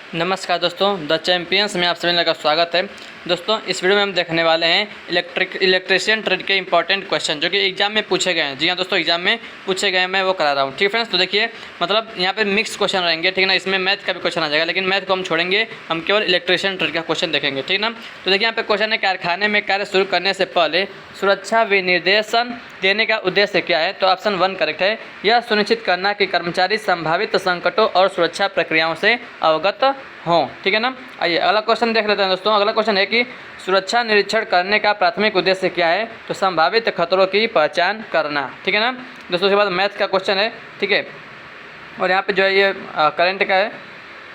नमस्कार दोस्तों, the champions में आप सभी लोगों का स्वागत है। दोस्तों, इस वीडियो में हम देखने वाले हैं इलेक्ट्रीशियन ट्रेड के इंपॉर्टेंट क्वेश्चन जो कि एग्जाम में पूछे गए हैं। जी हाँ दोस्तों, एग्जाम में पूछे गए हैं, मैं वो करा रहा हूँ। ठीक है फ्रेंड्स, तो देखिए मतलब यहाँ पे मिक्स क्वेश्चन रहेंगे, ठीक है ना। इसमें मैथ का भी क्वेश्चन आ जाएगा, लेकिन मैथ को हम छोड़ेंगे, हम केवल इलेक्ट्रीशियन ट्रेड का क्वेश्चन देखेंगे, ठीक ना। तो देखिए यहाँ पे क्वेश्चन है, कारखाने में कार्य शुरू करने से पहले सुरक्षा विनिर्देशन देने का उद्देश्य क्या है? तो ऑप्शन 1 करेक्ट है। यह सुनिश्चित करना कि कर्मचारी संभावित संकटों और सुरक्षा प्रक्रियाओं से अवगत हों, ठीक है ना। आइए अगला क्वेश्चन देख लेते हैं दोस्तों। अगला क्वेश्चन है कि सुरक्षा निरीक्षण करने का प्राथमिक उद्देश्य क्या है? तो संभावित खतरों की पहचान करना, ठीक है ना दोस्तों। उसके बाद मैथ का क्वेश्चन है, ठीक है। और यहाँ पे जो है ये करंट का है,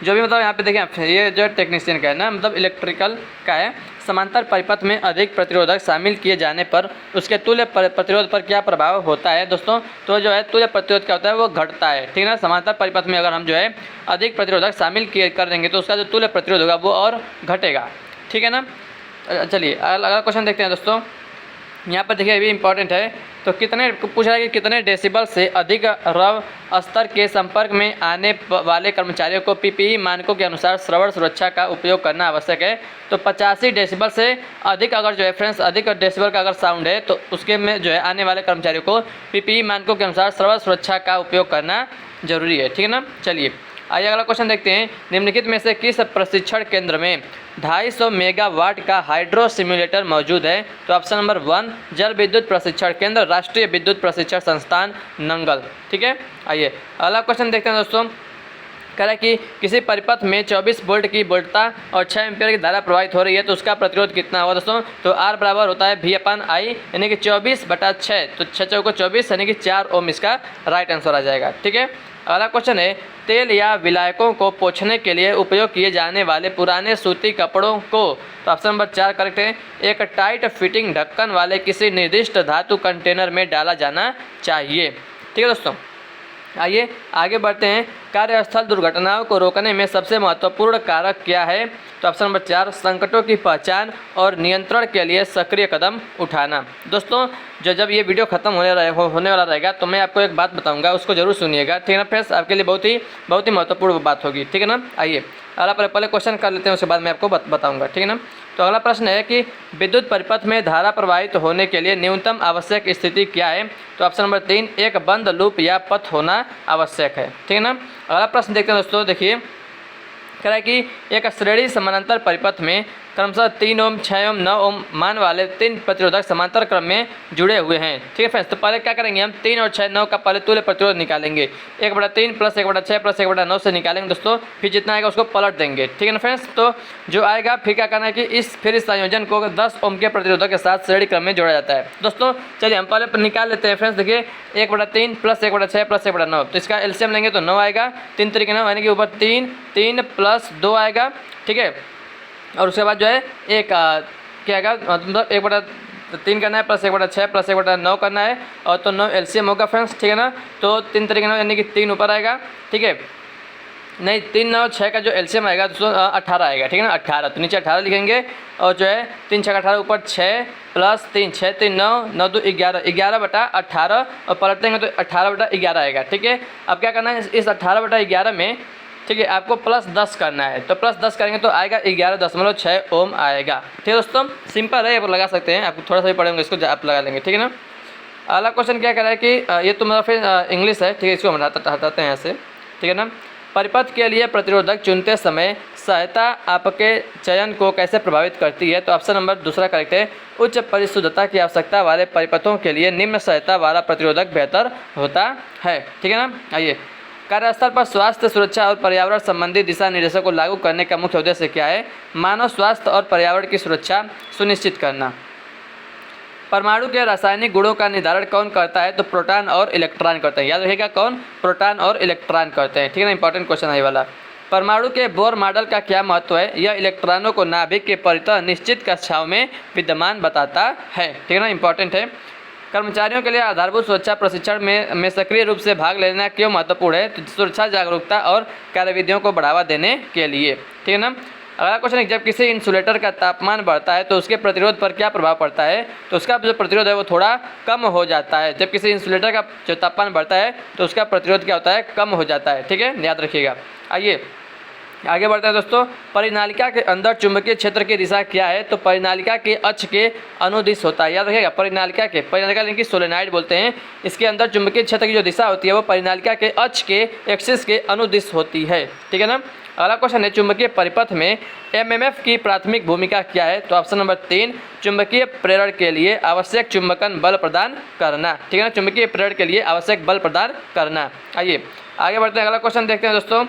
जो भी मतलब यहाँ पे देखें, ये जो टेक्नीशियन का है ना, मतलब इलेक्ट्रिकल का है। समांतर परिपथ में अधिक प्रतिरोधक शामिल किए जाने पर उसके तुल्य प्रतिरोध पर क्या प्रभाव होता है दोस्तों? तो जो है तुल्य प्रतिरोध क्या होता है, वो घटता है, ठीक है ना। समांतर परिपथ में अगर हम जो है अधिक प्रतिरोधक शामिल किए कर देंगे तो उसका जो तुल्य प्रतिरोध होगा वो और घटेगा, ठीक है ना। चलिए अगला क्वेश्चन देखते हैं दोस्तों। यहाँ पर देखिए, ये भी इंपॉर्टेंट है। तो कितने पूछ रहा है कि कितने डेसिबल से अधिक रव स्तर के संपर्क में आने वाले कर्मचारियों को पीपीई मानकों के अनुसार श्रवण सुरक्षा का उपयोग करना आवश्यक है? तो 85 डेसिबल से अधिक अगर जो है फ्रेंड्स, अधिक डेसिबल का अगर साउंड है तो उसके में जो है आने वाले कर्मचारियों को पीपीई मानकों के अनुसार श्रवण सुरक्षा का उपयोग करना जरूरी है, ठीक है ना। चलिए आइए अगला क्वेश्चन देखते हैं। निम्नलिखित में से किस प्रशिक्षण केंद्र में 250 मेगावाट का हाइड्रो सिम्युलेटर मौजूद है? तो ऑप्शन नंबर 1 जल विद्युत प्रशिक्षण केंद्र, राष्ट्रीय विद्युत प्रशिक्षण संस्थान, नंगल, ठीक है। आइए अगला क्वेश्चन देखते हैं दोस्तों। कह रहा है कि किसी परिपथ में 24 वोल्ट की वोल्टता और 6 एम्पियर की धारा प्रवाहित हो रही है तो उसका प्रतिरोध कितना होगा दोस्तों? तो R बराबर होता है V/I, यानी कि 24/6। तो 6 चौको 24 यानी कि 4 ओम इसका राइट आंसर आ जाएगा, ठीक है। अगला क्वेश्चन है, तेल या विलायकों को पोंछने के लिए उपयोग किए जाने वाले पुराने सूती कपड़ों को, तो ऑप्शन नंबर 4 करेक्ट है, एक टाइट फिटिंग ढक्कन वाले किसी निर्दिष्ट धातु कंटेनर में डाला जाना चाहिए, ठीक है दोस्तों। आइए आगे बढ़ते हैं। कार्यस्थल दुर्घटनाओं को रोकने में सबसे महत्वपूर्ण कारक क्या है? तो ऑप्शन नंबर 4 संकटों की पहचान और नियंत्रण के लिए सक्रिय कदम उठाना। दोस्तों, जब ये वीडियो खत्म होने वाला रहेगा तो मैं आपको एक बात बताऊंगा, उसको जरूर सुनिएगा, ठीक है ना फ्रेंड्स। आपके लिए बहुत ही महत्वपूर्ण बात होगी, ठीक है ना। आइए अगला पहले क्वेश्चन कर लेते हैं, उसके बाद मैं आपको बताऊँगा, ठीक है ना। तो अगला प्रश्न है कि विद्युत परिपथ में धारा प्रवाहित होने के लिए न्यूनतम आवश्यक स्थिति क्या है? तो ऑप्शन नंबर 3 एक बंद लूप या पथ होना आवश्यक है, ठीक है ना। अगला प्रश्न देखते हैं दोस्तों। देखिए कह रहा है कि एक श्रेणी समानांतर परिपथ में क्रमशः 3 ओम, 6 ओम, 9 ओम मान वाले 3 प्रतिरोधक समांतर क्रम में जुड़े हुए हैं, ठीक है फ्रेंड्स। तो पहले क्या करेंगे, हम 3 और 6, 9 का पहले तुल्य प्रतिरोध निकालेंगे। 1/3 प्लस 1/6 प्लस 1/9 से निकालेंगे दोस्तों, फिर जितना आएगा उसको पलट देंगे, ठीक है ना फ्रेंड्स। तो जो आएगा फिर क्या करना है कि इस संयोजन को 10 ओम के प्रतिरोधक के साथ श्रेणी क्रम में जोड़ा जाता है दोस्तों। चलिए हम पहले निकाल लेते हैं फ्रेंड्स। देखिए 1/3 प्लस 1/6 प्लस 1/9, तो इसका एलसीएम लेंगे तो 9 आएगा। 3 तरीके 9 यानी कि ऊपर 3 प्लस 2 आएगा, ठीक है। और उसके बाद जो है एक क्या आएगा, मतलब 1/3 करना है प्लस 1/6 प्लस 1/9 करना है, और तो 9 एलसीएम होगा फ्रेंड्स, ठीक है ना। तो 3 तरीके 9 यानी कि 3 ऊपर आएगा, ठीक है। नहीं 3, 9, 6 का जो एलसीएम आएगा दोस्तों 18 आएगा, ठीक है ना। 18 तो नीचे 18 लिखेंगे, और जो है 3 6 18 ऊपर 6 प्लस 3 6 3 9 9 2 11 11/18 और पलट देंगे तो 18/11 आएगा, ठीक है। अब क्या करना है, इस 18/11 में, ठीक है, आपको प्लस 10 करना है। तो प्लस 10 करेंगे तो आएगा 11.6 ओम आएगा, ठीक है दोस्तों। सिंपल है, आप लगा सकते हैं, आपको थोड़ा सा भी पढ़ेंगे इसको आप लगा लेंगे, ठीक है ना। अगला क्वेश्चन क्या कह रहा है कि ये तो मतलब फिर इंग्लिश है, ठीक है, इसको हम हटाते हैं यहाँ से, ठीक है ना। परिपथ के लिए प्रतिरोधक चुनते समय सहायता आपके चयन को कैसे प्रभावित करती है? तो ऑप्शन नंबर 2 करेक्ट है, उच्च परिशुद्धता की आवश्यकता वाले परिपथों के लिए निम्न सहायता वाला प्रतिरोधक बेहतर होता है, ठीक है ना। आइए कार्यस्थल पर स्वास्थ्य, सुरक्षा और पर्यावरण संबंधी दिशा निर्देशों को लागू करने का मुख्य उद्देश्य क्या है? मानव स्वास्थ्य और पर्यावरण की सुरक्षा सुनिश्चित करना। परमाणु के रासायनिक गुणों का निर्धारण कौन करता है? तो प्रोटॉन और इलेक्ट्रॉन करते हैं, याद रखिएगा कौन, प्रोटॉन और इलेक्ट्रॉन करते हैं, ठीक है ना। इंपॉर्टेंट क्वेश्चन है ये वाला। परमाणु के बोर मॉडल का क्या महत्व है? यह इलेक्ट्रॉनों को नाभिक के परितः निश्चित कक्षाओं में विद्यमान बताता है, ठीक है ना। इंपॉर्टेंट है। कर्मचारियों के लिए आधारभूत सुरक्षा प्रशिक्षण में सक्रिय रूप से भाग लेना क्यों महत्वपूर्ण है? तो सुरक्षा जागरूकता और कार्यविधियों को बढ़ावा देने के लिए, ठीक है ना। अगला क्वेश्चन है, जब किसी इंसुलेटर का तापमान बढ़ता है तो उसके प्रतिरोध पर क्या प्रभाव पड़ता है? तो उसका जो प्रतिरोध है वो थोड़ा कम हो जाता है। जब किसी इंसुलेटर का जो तापमान बढ़ता है तो उसका प्रतिरोध क्या होता है, कम हो जाता है, ठीक है, याद रखिएगा। आइए आगे बढ़ते हैं दोस्तों। परिनालिका के अंदर चुंबकीय क्षेत्र की दिशा क्या है? तो परिनालिका के अक्ष के अनुदिश होता है। याद रखिएगा, परिनालिका यानी कि सोलेनॉइड बोलते हैं। इसके अंदर चुंबकीय क्षेत्र की जो दिशा होती है वो परिनालिका के अक्ष के एक्सिस के अनुदिश होती है। ठीक है ना। अगला क्वेश्चन है, चुंबकीय परिपथ में एमएमएफ की प्राथमिक भूमिका क्या है? तो ऑप्शन नंबर 3, चुंबकीय प्रेरण के लिए आवश्यक चुंबकन बल प्रदान करना। ठीक है ना, चुंबकीय प्रेरण के लिए आवश्यक बल प्रदान करना। आइए आगे बढ़ते हैं, अगला क्वेश्चन देखते हैं दोस्तों।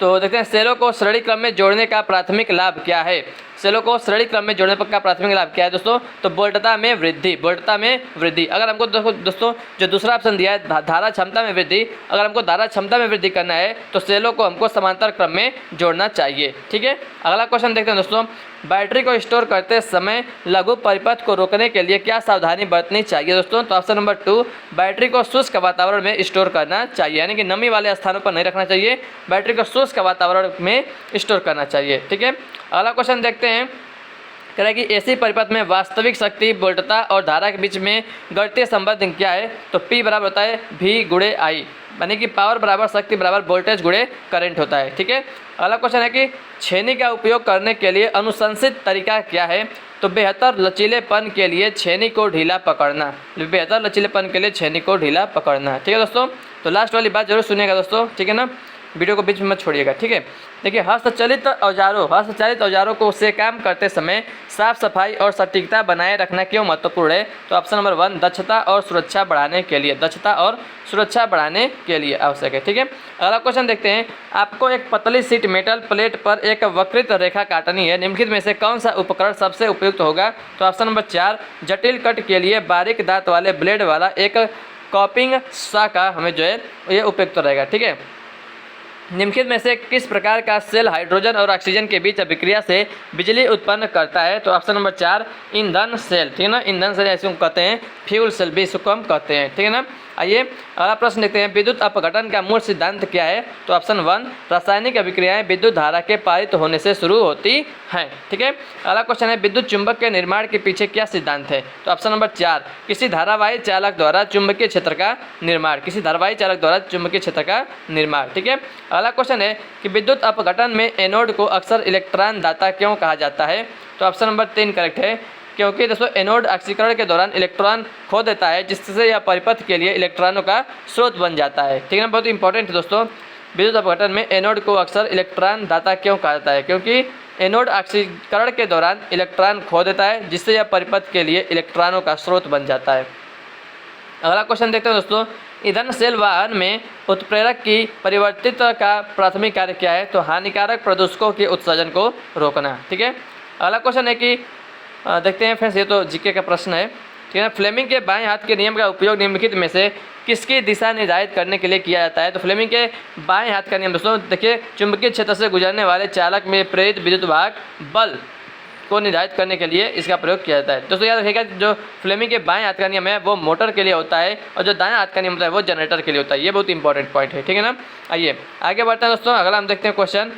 तो देखते हैं, सेलों को श्रेणी क्रम में जोड़ने का प्राथमिक लाभ क्या है? सेलों को श्रेणी क्रम में जोड़ने का प्राथमिक लाभ क्या है दोस्तों? तो वोल्टता में वृद्धि, वोल्टता में वृद्धि। अगर हमको दोस्तों जो दूसरा ऑप्शन दिया है धारा क्षमता में वृद्धि, अगर हमको धारा क्षमता में वृद्धि करना है तो सेलों को हमको समांतर क्रम में जोड़ना चाहिए। ठीक है। अगला क्वेश्चन देखते हैं दोस्तों, बैटरी को स्टोर करते समय लघु परिपथ को रोकने के लिए क्या सावधानी बरतनी चाहिए दोस्तों? तो ऑप्शन नंबर 2, बैटरी को शुष्क वातावरण में स्टोर करना चाहिए, यानी कि नमी वाले स्थानों पर नहीं रखना चाहिए, बैटरी को शुष्क वातावरण में स्टोर करना चाहिए। ठीक है। अगला क्वेश्चन देखते हैं, कह रहा है कि एसी परिपथ में वास्तविक शक्ति वोल्टता और धारा के बीच में गणितीय संबंध क्या है? तो P बराबर होता है V गुणे I, यानी कि पावर बराबर शक्ति बराबर वोल्टेज गुणे करंट होता है। ठीक है। अगला क्वेश्चन है कि छेनी का उपयोग करने के लिए अनुशंसित तरीका क्या है? तो बेहतर लचीलेपन के लिए छेनी को ढीला पकड़ना, बेहतर लचीलेपन के लिए छेनी को ढीला पकड़ना। ठीक है दोस्तों। तो लास्ट वाली बात जरूर सुनिएगा दोस्तों। ठीक है ना, वीडियो को बीच में मत छोड़िएगा। ठीक है। देखिए, हस्तचालित औजारों को से काम करते समय साफ सफाई और सटीकता बनाए रखना क्यों महत्वपूर्ण है? तो ऑप्शन नंबर 1, दक्षता और सुरक्षा बढ़ाने के लिए, दक्षता और सुरक्षा बढ़ाने के लिए आवश्यक है। ठीक है। अगला क्वेश्चन देखते हैं, आपको एक पतली शीट मेटल प्लेट पर एक वक्रित रेखा काटनी है, निम्नलिखित में से कौन सा उपकरण सबसे उपयुक्त होगा? तो ऑप्शन नंबर 4, जटिल कट के लिए बारीक दांत वाले ब्लेड वाला एक कॉपिंग शाखा हमें जो है ये उपयुक्त रहेगा। ठीक है। निम्नलिखित में से किस प्रकार का सेल हाइड्रोजन और ऑक्सीजन के बीच अभिक्रिया से बिजली उत्पन्न करता है? तो ऑप्शन नंबर 4, ईंधन सेल। ठीक है ना, ईंधन सेल ऐसे कहते हैं, फ्यूल सेल भी इसको हम कहते हैं। ठीक है ना। आइए अगला प्रश्न देखते हैं, विद्युत अपघटन का मूल सिद्धांत क्या है? तो ऑप्शन 1, रासायनिक अभिक्रियाएं विद्युत धारा के पारित होने से शुरू होती हैं। ठीक है। अगला क्वेश्चन है, विद्युत चुंबक के निर्माण के पीछे क्या सिद्धांत है? तो ऑप्शन नंबर 4, किसी धारावाही चालक द्वारा चुंबकीय क्षेत्र का निर्माण, किसी धारावाही चालक द्वारा चुंबकीय क्षेत्र का निर्माण। ठीक है। अगला क्वेश्चन है कि विद्युत अपघटन में एनोड को अक्सर इलेक्ट्रॉन दाता क्यों कहा जाता है? तो ऑप्शन नंबर 3 करेक्ट है, क्योंकि दोस्तों एनोड ऑक्सीकरण के दौरान इलेक्ट्रॉन खो देता है, जिससे यह परिपथ के लिए इलेक्ट्रॉनों का स्रोत बन जाता है। ठीक है ना, बहुत इंपॉर्टेंट है दोस्तों। विद्युत अपघटन में एनोड को अक्सर इलेक्ट्रॉन दाता क्यों कहा जाता है? क्योंकि एनोड ऑक्सीकरण के दौरान इलेक्ट्रॉन खो देता है, जिससे यह परिपथ के लिए इलेक्ट्रॉनों का स्रोत बन जाता है। अगला क्वेश्चन देखते हैं दोस्तों, ईंधन सेल वाहन में उत्प्रेरक की परिवर्तित का प्राथमिक कार्य क्या है? तो हानिकारक प्रदूषकों के उत्सर्जन को रोकना। ठीक है। अगला क्वेश्चन है कि देखते हैं फ्रेंड्स, ये तो जीके का प्रश्न है। ठीक है ना, फ्लेमिंग के बाएं हाथ के नियम का उपयोग निम्नलिखित में से किसकी दिशा निर्धारित करने के लिए किया जाता है? तो फ्लेमिंग के बाएं हाथ का नियम दोस्तों देखिए, चुंबकीय क्षेत्र से गुजरने वाले चालक में प्रेरित विद्युत वाहक बल को निर्धारित करने के लिए इसका प्रयोग किया जाता है। दोस्तों याद रखिएगा, जो फ्लेमिंग के बाएं हाथ का नियम है वो मोटर के लिए होता है, और जो दाएं हाथ का नियम होता है वो जनरेटर के लिए होता है। ये बहुत इंपॉर्टेंट पॉइंट है। ठीक है ना। आइए आगे बढ़ते हैं दोस्तों। अगला हम देखते हैं क्वेश्चन,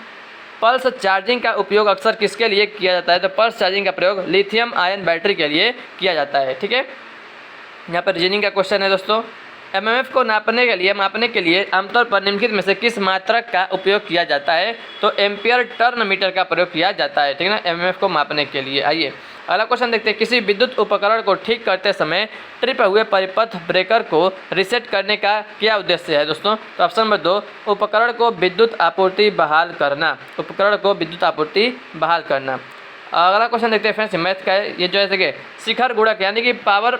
पल्स चार्जिंग का उपयोग अक्सर किसके लिए किया जाता है? तो पल्स चार्जिंग का प्रयोग लिथियम आयन बैटरी के लिए किया जाता है। ठीक है। यहाँ पर रीजनिंग का क्वेश्चन है दोस्तों, एमएमएफ को मापने के लिए आमतौर पर निम्नलिखित में से किस मात्रक का उपयोग किया जाता है? तो एम्पियर टर्न मीटर का प्रयोग किया जाता है। ठीक है ना, एमएमएफ को मापने के लिए। आइए अगला क्वेश्चन देखते हैं, किसी विद्युत उपकरण को ठीक करते समय ट्रिप हुए परिपथ ब्रेकर को रीसेट करने का क्या उद्देश्य है दोस्तों? तो ऑप्शन नंबर 2, उपकरण को विद्युत आपूर्ति बहाल करना, उपकरण को विद्युत आपूर्ति बहाल करना। अगला क्वेश्चन देखते हैं फ्रेंड्स, मैथ का है। ये जो है देखिए, शिखर गुणक यानी कि पावर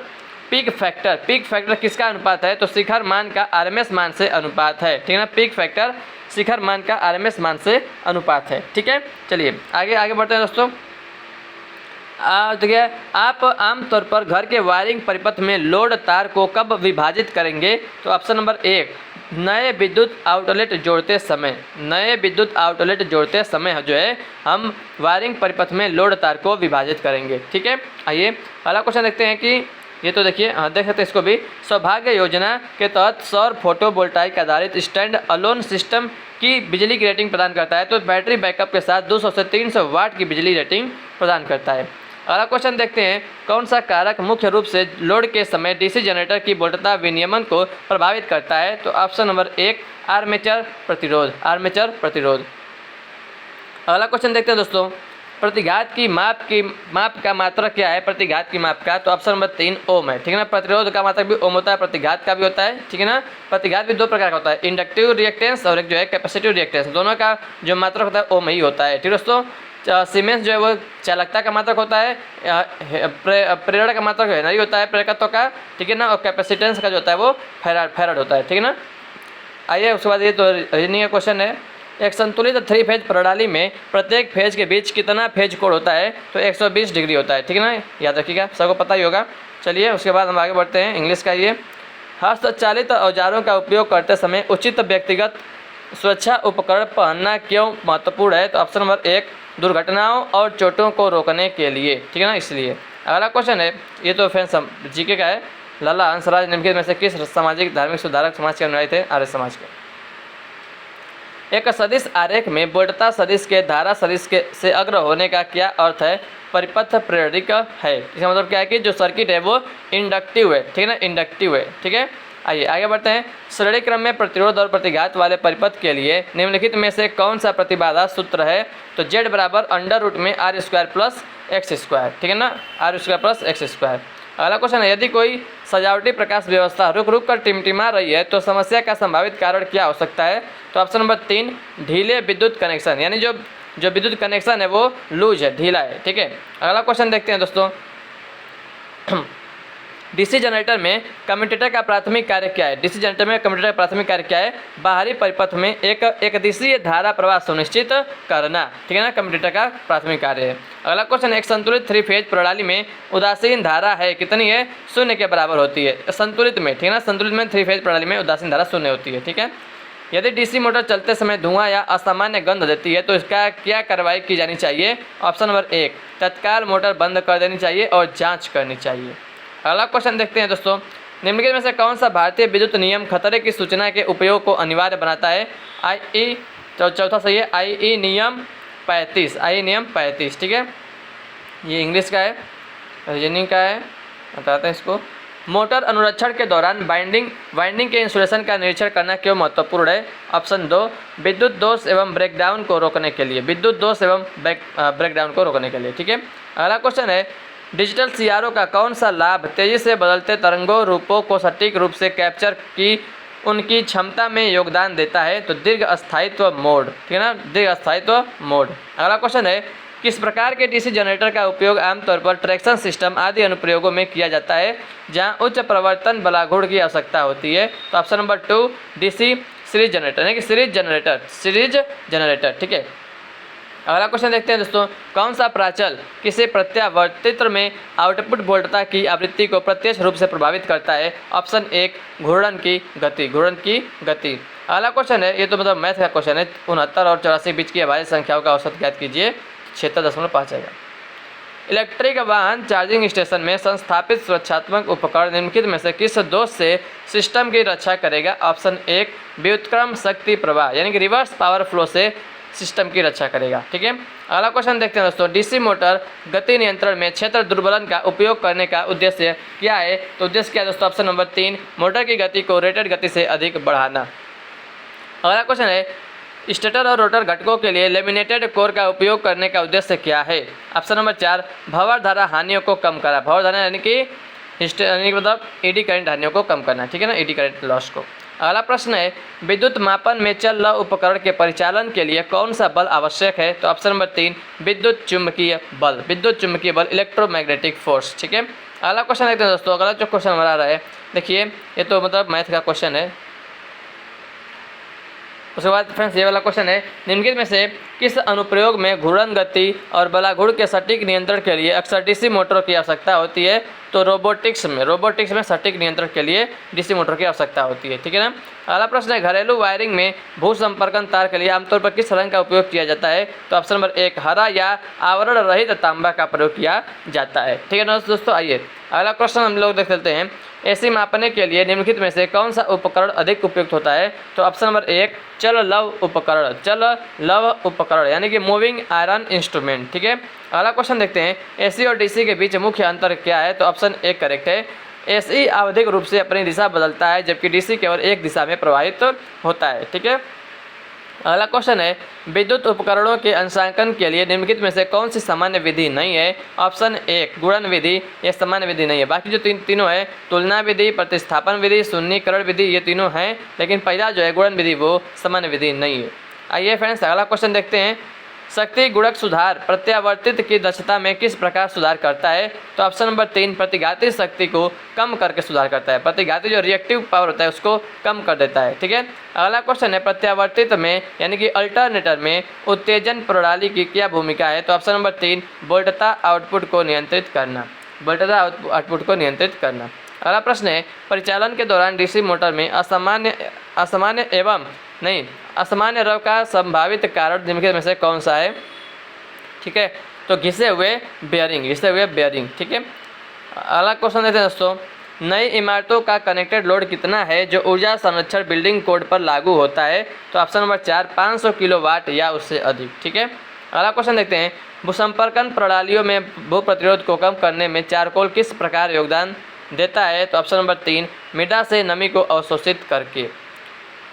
पीक फैक्टर किसका अनुपात है? तो शिखर मान का आरएमएस मान से अनुपात है। ठीक है ना, पीक फैक्टर शिखर मान का आरएमएस मान से अनुपात है। ठीक है। चलिए आगे बढ़ते हैं दोस्तों। देखिए, आप आमतौर पर घर के वायरिंग परिपथ में लोड तार को कब विभाजित करेंगे? तो ऑप्शन नंबर 1, नए विद्युत आउटलेट जोड़ते समय, नए विद्युत आउटलेट जोड़ते समय जो है हम वायरिंग परिपथ में लोड तार को विभाजित करेंगे। ठीक है। आइए अगला क्वेश्चन देखते हैं कि ये तो देखिए, देख सकते हैं इसको भी, सौभाग्य योजना के तहत सौर फोटोवोल्टाइक आधारित स्टैंड अलोन सिस्टम की बिजली की रेटिंग प्रदान करता है। तो बैटरी बैकअप के साथ 200 से 300 वाट की बिजली रेटिंग प्रदान करता है। अगला क्वेश्चन देखते हैं, कौन सा कारक मुख्य रूप से लोड के समय डीसी जनरेटर की वोल्टता विनियमन को प्रभावित करता है? तो ऑप्शन नंबर 1, आर्मेचर प्रतिरोध, आर्मेचर प्रतिरोध। अगला क्वेश्चन देखते हैं दोस्तों, प्रतिघात की माप का मात्रक क्या है? प्रतिघात की माप का, तो ऑप्शन नंबर 3 ओम है, ठीक है ना। प्रतिरोध का मात्रक भी ओम होता है, प्रतिघात का भी होता है, ठीक है ना। प्रतिघात भी दो प्रकार का होता है, इंडक्टिव रिएक्टेंस और एक जो है कैपेसिटिव रिएक्टेंस, दोनों का जो मात्रक होता है ओम ही होता है, ठीक है दोस्तों। सीमेंस जो है वो चालकता का मात्रक होता है, प्रेरण का मात्रक हेनरी होता है प्रेरकत्व का, ठीक है ना। और कैपेसिटेंस का जो होता है वो फैराड होता है, ठीक है ना। आइए उसके बाद ये तो रीजनिंग का क्वेश्चन है, एक संतुलित 3 फेज प्रणाली में प्रत्येक फेज के बीच कितना फेज कोण होता है? तो 120 डिग्री होता है, ठीक है ना, याद रखिएगा, सबको पता ही होगा। चलिए उसके बाद हम आगे बढ़ते हैं, इंग्लिश का ये, हस्तचालित औजारों का उपयोग करते समय उचित व्यक्तिगत सुरक्षा उपकरण पहनना क्यों महत्वपूर्ण है? तो ऑप्शन नंबर 1 दुर्घटनाओं और चोटों को रोकने के लिए, ठीक है ना, इसलिए। अगला क्वेश्चन है, ये तो फ्रेंड्स जीके का है, लाला हंसराज निम्नलिखित में से किस सामाजिक धार्मिक सुधारक समाज के अनुयायी थे? आर्य समाज के। एक सदिश आरेख में वोल्टता सदिश के धारा सदिश के से अग्र होने का क्या अर्थ है? परिपथ प्रेरक है, इसका मतलब क्या है कि जो सर्किट है वो इंडक्टिव है, ठीक है ना, इंडक्टिव है, ठीक है। आइए आगे बढ़ते हैं, श्रेणी क्रम में प्रतिरोध और प्रतिघात वाले परिपथ के लिए निम्नलिखित में से कौन सा प्रतिबाधा सूत्र है? तो Z बराबर √R² प्लस x², ठीक है ना, R² प्लस x²। अगला क्वेश्चन है, यदि कोई सजावटी प्रकाश व्यवस्था रुक रुक कर टिमटिमा रही है तो समस्या का संभावित कारण क्या हो सकता है? तो ऑप्शन नंबर 3 ढीले विद्युत कनेक्शन, यानी जो विद्युत कनेक्शन है वो लूज है, ढीला है, ठीक है। अगला क्वेश्चन देखते हैं दोस्तों, डीसी जनरेटर में कम्यूटेटर का प्राथमिक कार्य क्या है? डीसी जनरेटर में कम्यूटेटर का प्राथमिक कार्य क्या है? बाहरी परिपथ में एक दिशीय धारा प्रवाह सुनिश्चित करना, ठीक है ना, कम्यूटेटर का प्राथमिक कार्य है। अगला क्वेश्चन, एक संतुलित 3 फेज प्रणाली में उदासीन धारा है कितनी है? 0 के बराबर होती है, संतुलित में, ठीक है ना, संतुलित में 3 फेज प्रणाली में उदासीन धारा 0 होती है, ठीक है। यदि डीसी मोटर चलते समय धुआं या असामान्य गंध देती है तो इसका क्या कार्रवाई की जानी चाहिए? ऑप्शन नंबर 1 तत्काल मोटर बंद कर देनी चाहिए और जांच करनी चाहिए। अगला क्वेश्चन देखते हैं दोस्तों, निम्नलिखित में से कौन सा भारतीय विद्युत नियम खतरे की सूचना के उपयोग को अनिवार्य बनाता है? चौथा सही है, IE नियम 35, IE नियम 35, ठीक है। ये इंग्लिश का है, रीजनिंग का है, बताते हैं इसको। मोटर अनुरक्षण के दौरान वाइंडिंग के इंसुलेशन का निरीक्षण करना क्यों महत्वपूर्ण है? ऑप्शन 2 विद्युत दोष एवं ब्रेकडाउन को रोकने के लिए, विद्युत दोष एवं ब्रेकडाउन को रोकने के लिए, ठीक है। अगला क्वेश्चन है, डिजिटल सीआरओ का कौन सा लाभ तेजी से बदलते तरंगों रूपों को सटीक रूप से कैप्चर की उनकी क्षमता में योगदान देता है? तो दीर्घ स्थायित्व मोड, ठीक है ना, दीर्घ स्थायित्व मोड। अगला क्वेश्चन है, किस प्रकार के डीसी जनरेटर का उपयोग आमतौर पर ट्रैक्शन सिस्टम आदि अनुप्रयोगों में किया जाता है जहां उच्च प्रवर्तन बलाघूर्ण की आवश्यकता होती है? तो option number 2 DC series generator, यानी कि सीरीज जनरेटर, ठीक है। अगला क्वेश्चन देखते हैं दोस्तों, कौन सा प्राचल किसी प्रत्यावर्तित्र में आउटपुट वोल्टता की आवृत्ति को प्रत्यक्ष रूप से प्रभावित करता है? ऑप्शन 1 घूर्णन की गति। अगला क्वेश्चन है, ये तो मतलब मैथ का क्वेश्चन है, 69 और 84 बीच की अभाज्य संख्याओं का औसत ज्ञात कीजिए, 76.5 आएगा। इलेक्ट्रिक वाहन चार्जिंग स्टेशन में संस्थापित सुरक्षात्मक उपकरण निम्नलिखित में से किस दोष से सिस्टम की रक्षा करेगा? ऑप्शन 1 व्युत्क्रम शक्ति प्रवाह, यानी कि रिवर्स पावर फ्लो से सिस्टम की रक्षा करेगा, ठीक है। अगला क्वेश्चन देखते हैं दोस्तों, डीसी मोटर गति नियंत्रण में क्षेत्र दुर्बलन का उपयोग करने का उद्देश्य क्या है? तो उद्देश्य क्या है दोस्तों? ऑप्शन नंबर 3 मोटर की गति को रेटेड गति से अधिक बढ़ाना। अगला क्वेश्चन है, स्टेटर और रोटर घटकों के लिए लेमिनेटेड कोर का उपयोग करने का उद्देश्य क्या है? ऑप्शन नंबर 4 भंवर धारा हानियों को कम करा, भंवर धारा यानी कि मतलब एडी करंट हानियों को कम करना, ठीक है ना, एडी करंट लॉस को। अगला प्रश्न है, विद्युत मापन में चल रहे उपकरण के परिचालन के लिए कौन सा बल आवश्यक है? तो ऑप्शन नंबर 3 विद्युत चुंबकीय बल, इलेक्ट्रोमैग्नेटिक फोर्स, ठीक है। अगला क्वेश्चन देखते हैं दोस्तों, अगला जो क्वेश्चन हमारा रहा है, देखिए ये तो मतलब मैथ का क्वेश्चन है। उसके बाद फ्रेंड्स ये वाला क्वेश्चन है, निम्नलिखित में से किस अनुप्रयोग में घूर्णन गति और बलाघूर्ण के सटीक नियंत्रण के लिए अक्सर डीसी मोटरों की आवश्यकता होती है? तो रोबोटिक्स में सटीक नियंत्रण के लिए डीसी मोटर की आवश्यकता होती है, ठीक है ना। अगला प्रश्न है, घरेलू वायरिंग में भू संपर्कन तार के लिए आमतौर पर किस रंग का उपयोग किया जाता है? तो ऑप्शन नंबर 1 हरा या आवरण रहित तांबा का प्रयोग किया जाता है, ठीक है ना दोस्तों। आइए अगला क्वेश्चन हम लोग देख लेते हैं, एसी मापने के लिए निम्नलिखित में से कौन सा उपकरण अधिक उपयुक्त होता है? तो ऑप्शन नंबर 1 चल लव उपकरण, यानी कि मूविंग आयरन इंस्ट्रूमेंट, ठीक है। अगला क्वेश्चन देखते हैं, एसी और डीसी के बीच मुख्य अंतर क्या है? तो ऑप्शन 1 करेक्ट है, एसी आवधिक रूप से अपनी दिशा बदलता है जबकि डीसी केवल एक दिशा में प्रवाहित होता है, ठीक है। अगला क्वेश्चन है, विद्युत उपकरणों के अंशांकन के लिए निम्नलिखित में से कौन सी सामान्य विधि नहीं है? ऑप्शन 1 गुणन विधि, ये सामान्य विधि नहीं है। बाकी जो तीनों है, तुलना विधि, प्रतिस्थापन विधि, शून्यीकरण विधि, ये तीनों हैं, लेकिन पहला जो है गुणन विधि वो सामान्य विधि नहीं है। आइए फ्रेंड्स अगला क्वेश्चन देखते हैं। शक्ति गुणक सुधार प्रत्यावर्तित की दक्षता में किस प्रकार सुधार करता है? तो ऑप्शन नंबर 3 प्रतिघाती शक्ति को कम करके सुधार करता है। प्रतिघाती जो रिएक्टिव पावर होता है उसको कम कर देता है। ठीक है, अगला क्वेश्चन है, प्रत्यावर्तित में यानी कि अल्टरनेटर में उत्तेजन प्रणाली की क्या भूमिका है? तो ऑप्शन नंबर 3 वोल्टता आउटपुट को नियंत्रित करना। वोल्टता आउटपुट को नियंत्रित करना। अगला प्रश्न है, परिचालन के दौरान डीसी मोटर में असामान्य रव का संभावित कारण निम्नलिखित में से कौन सा है? ठीक है, तो घिसे हुए बेयरिंग। ठीक है, अगला क्वेश्चन देते हैं दोस्तों, नई इमारतों का कनेक्टेड लोड कितना है जो ऊर्जा संरक्षण बिल्डिंग कोड पर लागू होता है? तो ऑप्शन नंबर 4 500 किलोवाट या उससे अधिक। ठीक है, अगला क्वेश्चन देखते हैं, भूसंपर्कन प्रणालियों में भू प्रतिरोध को कम करने में चारकोल किस प्रकार योगदान देता है? तो ऑप्शन नंबर 3 मृदा से नमी को अवशोषित करके।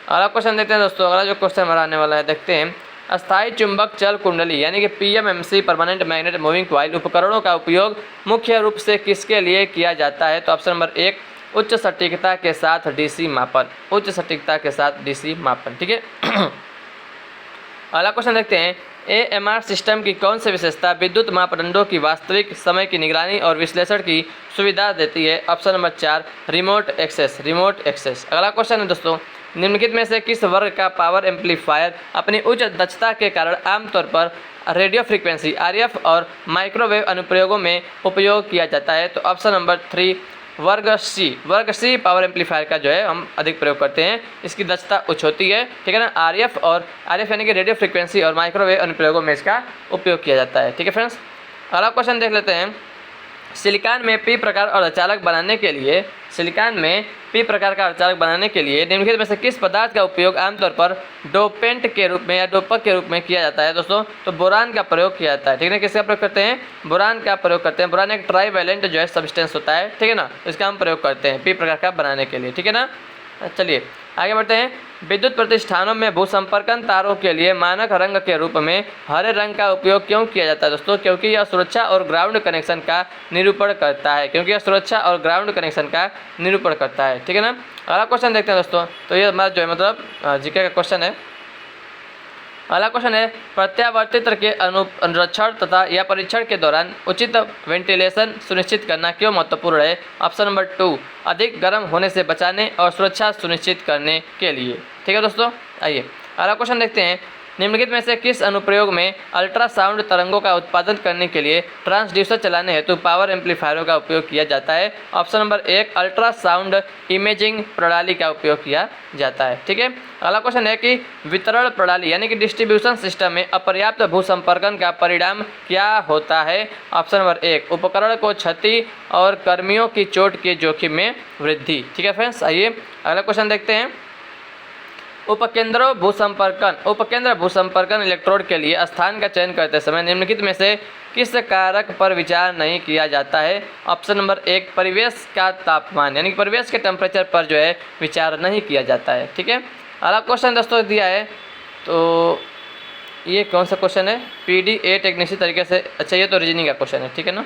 अगला क्वेश्चन देखते हैं दोस्तों, अगला जो क्वेश्चन हमारा आने वाला है देखते हैं, अस्थायी चुंबक चल कुंडली यानी कि PMMC permanent magnet moving coil उपकरणों का उपयोग मुख्य रूप से किसके लिए किया जाता है? तो ऑप्शन नंबर 1 उच्च सटीकता के साथ DC मापन। ठीक है, अगला क्वेश्चन देखते हैं, AMR सिस्टम की कौन सी विशेषता विद्युत मापदंडों की वास्तविक समय की निगरानी और विश्लेषण की सुविधा देती है? Option number 4 remote access. अगला क्वेश्चन है दोस्तों, निम्नलिखित में से किस वर्ग का पावर एम्पलीफायर अपनी उच्च दक्षता के कारण आमतौर पर रेडियो फ्रीक्वेंसी RF और माइक्रोवेव अनुप्रयोगों में उपयोग किया जाता है? तो ऑप्शन नंबर 3 वर्ग C पावर एम्पलीफायर का जो है हम अधिक प्रयोग करते हैं, इसकी दक्षता उच्च होती है। ठीक है ना, RF यानी कि रेडियो फ्रीक्वेंसी और माइक्रोवेव अनुप्रयोगों में इसका उपयोग किया जाता है। ठीक है फ्रेंड्स, अगला क्वेश्चन देख लेते हैं, सिलिकॉन में P प्रकार अर्धचालक बनाने के लिए निम्नलिखित में से किस पदार्थ का उपयोग आमतौर पर डोपेंट के रूप में या डोपक के रूप में किया जाता है? दोस्तों तो बोरान का प्रयोग किया जाता है। ठीक है ना, किसका प्रयोग करते हैं? बोरान का प्रयोग करते हैं। बोरान एक ट्राईवैलेंट जो है सब्सटेंस होता है। ठीक है ना, इसका हम प्रयोग करते हैं P प्रकार का बनाने के लिए। ठीक है ना, चलिए आगे बढ़ते हैं। विद्युत प्रतिष्ठानों में भूसंपर्कन तारों के लिए मानक रंग के रूप में हरे रंग का उपयोग क्यों किया जाता है? दोस्तों क्योंकि यह सुरक्षा और ग्राउंड कनेक्शन का निरूपण करता है। ठीक है ना, अगला क्वेश्चन देखते हैं दोस्तों, तो ये हमारा जो है मतलब जीके का क्वेश्चन है। अगला क्वेश्चन है, प्रत्यावर्तित के अनुरक्षण तथा या परीक्षण के दौरान उचित वेंटिलेशन सुनिश्चित करना क्यों महत्वपूर्ण है? ऑप्शन नंबर 2 अधिक गर्म होने से बचाने और सुरक्षा सुनिश्चित करने के लिए। ठीक है दोस्तों, आइए अगला क्वेश्चन देखते हैं, निम्नलिखित में से किस अनुप्रयोग में अल्ट्रासाउंड तरंगों का उत्पादन करने के लिए ट्रांसड्यूसर चलाने हेतु पावर एम्पलीफायरों का उपयोग किया जाता है? ऑप्शन नंबर 1 अल्ट्रासाउंड इमेजिंग प्रणाली का उपयोग किया जाता है। ठीक है, अगला क्वेश्चन है कि वितरण प्रणाली यानी कि डिस्ट्रीब्यूशन सिस्टम में अपर्याप्त भूसंपर्कन का परिणाम क्या होता है? ऑप्शन नंबर 1 उपकरण को क्षति और कर्मियों की चोट के जोखिम में वृद्धि। ठीक है फ्रेंड्स, आइए अगला क्वेश्चन देखते हैं। उपकेंद्र भूसंपर्कन इलेक्ट्रोड के लिए स्थान का चयन करते समय निम्नलिखित में से किस कारक पर विचार नहीं किया जाता है? ऑप्शन नंबर 1 परिवेश का तापमान यानी कि परिवेश के टेम्परेचर पर जो है विचार नहीं किया जाता है। ठीक है, अगला क्वेश्चन दोस्तों दिया है, तो ये कौन सा क्वेश्चन है? PD 8 एक निश्चित तरीके से, अच्छा ये तो रीजनिंग का क्वेश्चन है। ठीक है ना,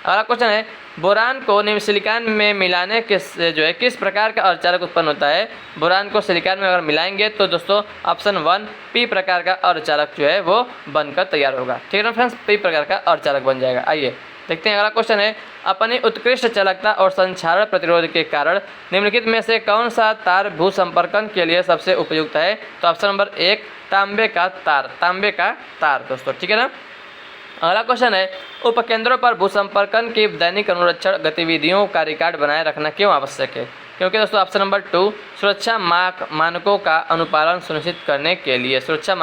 अगला क्वेश्चन है, बोरान को सिलिकॉन में मिलाने के से जो है किस प्रकार का अर्धचालक उत्पन्न होता है? बोरान को सिलिकॉन में अगर मिलाएंगे तो दोस्तों ऑप्शन 1 P प्रकार का अर्धचालक जो है वो बनकर तैयार होगा। ठीक है ना फ्रेंड्स, P प्रकार का अर्धचालक बन जाएगा। आइए देखते हैं अगला क्वेश्चन है, अपनी उत्कृष्ट चालकता और संक्षारण प्रतिरोध के कारण निम्नलिखित में से कौन सा तार भूसंपर्कन के लिए सबसे उपयुक्त है? तो ऑप्शन नंबर 1 तांबे का तार दोस्तों। ठीक है ना, अगला क्वेश्चन है, उपकेंद्रों पर भूसंपर्कन की दैनिक अनुरक्षण गतिविधियों का रिकॉर्ड बनाए रखना क्यों आवश्यक है? क्योंकि दोस्तों ऑप्शन नंबर 2 सुरक्षा मानकों का अनुपालन सुनिश्चित करने के लिए। सुनिश्चित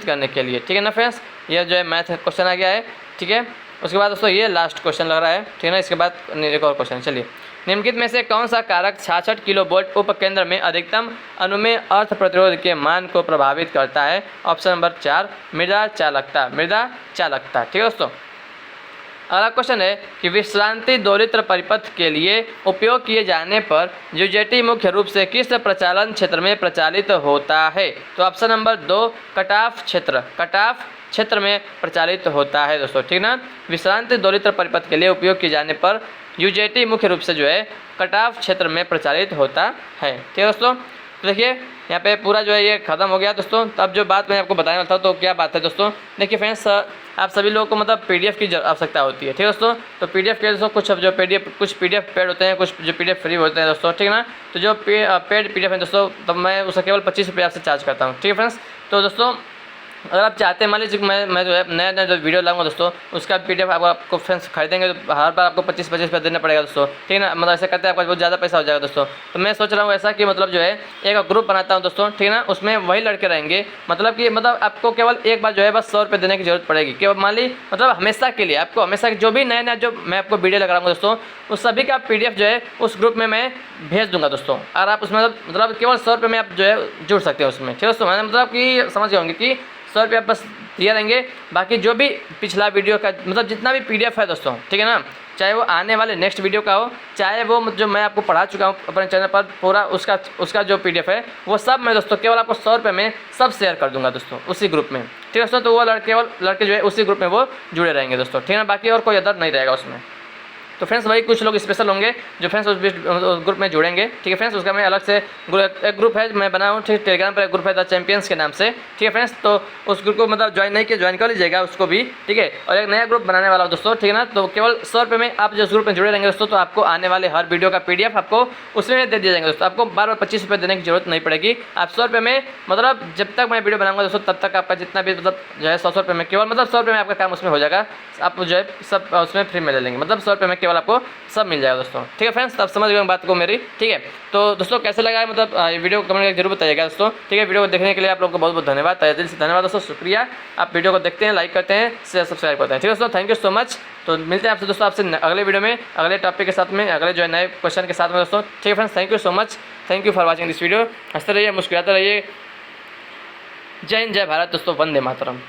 करने के लिए। ठीक है ना फ्रेंड्स, ये जो है मैथ क्वेश्चन आ गया है। ठीक है, उसके बाद दोस्तों ये लास्ट क्वेश्चन लग रहा है। ठीक है ना, इसके बाद एक और क्वेश्चन। चलिए, निम्नलिखित में से कौन सा कारक 66 किलोवोल्ट उपकेंद्र में अधिकतम अनुमेय अर्थ प्रतिरोध के मान को प्रभावित करता है? ऑप्शन नंबर 4 मृदा चालकता। ठीक है दोस्तों, अगला क्वेश्चन है कि विश्रांति दोलित्र परिपथ के लिए उपयोग किए जाने पर यूजेटी मुख्य रूप से किस प्रचालन क्षेत्र में प्रचालित होता है? तो ऑप्शन नंबर 2 कटाफ क्षेत्र में प्रचालित होता है दोस्तों, ठीक ना। विश्रांति दोलित्र परिपथ के लिए उपयोग किए जाने पर यूजेटी मुख्य रूप से जो है कटाफ क्षेत्र में प्रचालित होता है, ठीक है दोस्तों। तो देखिए यहाँ पे पूरा जो है ये खत्म हो गया दोस्तों। तब जो बात मैं आपको बताने वाला था तो क्या बात है दोस्तों, देखिए फ्रेंड्स आप सभी लोगों को मतलब पीडीएफ की आवश्यकता होती है, ठीक है दोस्तों। तो पीडीएफ के दोस्तों कुछ पीडीएफ पेड होते हैं, कुछ जो पीडीएफ फ्री होते हैं दोस्तों, ठीक है ना। तो जो पेड पीडीएफ है दोस्तों, तब मैं उसका केवल 25 रुपये आपसे चार्ज करता हूँ, ठीक है फ्रेंड्स। तो दोस्तों अगर आप चाहते हैं मान लीजिए मैं जो है नया जो वीडियो लाऊंगा दोस्तों, उसका पीडीएफ आपको फ्रेंड्स खरीदेंगे तो हर बार आपको 25 रुपये देना पड़ेगा दोस्तों, ठीक है ना। मतलब ऐसे करते हैं आपका बहुत ज़्यादा पैसा हो जाएगा दोस्तों। तो मैं सोच रहा हूँ ऐसा कि मतलब जो है एक ग्रुप बनाता हूँ दोस्तों, ठीक है ना। उसमें वही लड़के रहेंगे, मतलब आपको केवल एक बार जो है बस 100 रुपये देने की जरूरत पड़ेगी, केवल मान ली मतलब हमेशा के लिए आपको हमेशा जो भी नया जो मैं आपको वीडियो लगा रहा हूँ दोस्तों, उस सभी का पीडीएफ जो है उस ग्रुप में मैं भेज दूंगा दोस्तों। और आप उसमें मतलब केवल 100 रुपये में आप जो है जुड़ सकते हैं उसमें, ठीक है दोस्तों। मैंने मतलब कि समझ गए होंगे कि 100 रुपये आप बस दिया रहेंगे, बाकी जो भी पिछला वीडियो का मतलब जितना भी पीडीएफ है दोस्तों, ठीक है ना, चाहे वो आने वाले नेक्स्ट वीडियो का हो, चाहे वो जो मैं आपको पढ़ा चुका हूँ अपने चैनल पर पूरा उसका जो पीडीएफ है वो सब मैं दोस्तों केवल आपको 100 रुपये में सब शेयर कर दूंगा दोस्तों उसी ग्रुप में, ठीक है दोस्तों। तो वो लड़के जो है उसी ग्रुप में वो जुड़े रहेंगे दोस्तों, ठीक है ना। बाकी और कोई अदर नहीं रहेगा उसमें। तो फ्रेंड्स वही कुछ लोग स्पेशल होंगे जो फ्रेंड्स उस ग्रुप में जुड़ेंगे, ठीक है फ्रेंड्स। उसका मैं अलग से एक ग्रुप है मैं बनाऊँ, ठीक है, टेलीग्राम पर एक ग्रुप है द चैंपियंस के नाम से, ठीक है फ्रेंड्स। तो उस ग्रुप को मतलब ज्वाइन नहीं किया, ज्वाइन कर लीजिएगा उसको भी, ठीक है। और एक नया ग्रुप बनाने वाला दोस्तों, ठीक है ना। तो केवल 100 रुपये में आप जिस ग्रुप में जुड़े रहेंगे दोस्तों, तो आपको आने वाले हर वीडियो का पीडीएफ आपको उसमें दे दिया जाएंगे दोस्तों। आपको बार 25 रुपये देने की जरूरत नहीं पड़ेगी। आप 100 रुपये में मतलब जब तक मैं वीडियो बनाऊंगा दोस्तों तब तक आपका जितना भी मतलब जो है 100 रुपये में केवल मतलब 100 रुपये में आपका काम उसमें हो जाएगा। आप जो है सब उसमें फ्री में ले लेंगे, मतलब 100 रुपये में केवल आपको सब मिल जाएगा दोस्तों, ठीक है फ्रेंड्स। तब समझ गए बात को मेरी, ठीक है। तो दोस्तों कैसे लगा है मतलब ये वीडियो कमेंट करके जरूर बताइएगा दोस्तों, ठीक है। वीडियो को देखने के लिए आप लोगों को बहुत बहुत धन्यवाद, तहे दिल से धन्यवाद दोस्तों, शुक्रिया। आप वीडियो को देखते हैं, लाइक करते हैं, शेयर सब्सक्राइब करते हैं, ठीक है दोस्तों। Thank you so much. तो मिलते हैं आपसे दोस्तों आपसे अगले वीडियो में अगले टॉपिक के साथ में, अगले जो है नए क्वेश्चन के साथ में दोस्तों, ठीक है friends. Thank you so much, thank you for watching this video. हंसते रहिए, मुस्कुराते रहिए। जय हिंद, जय भारत दोस्तों, वंदे मातरम।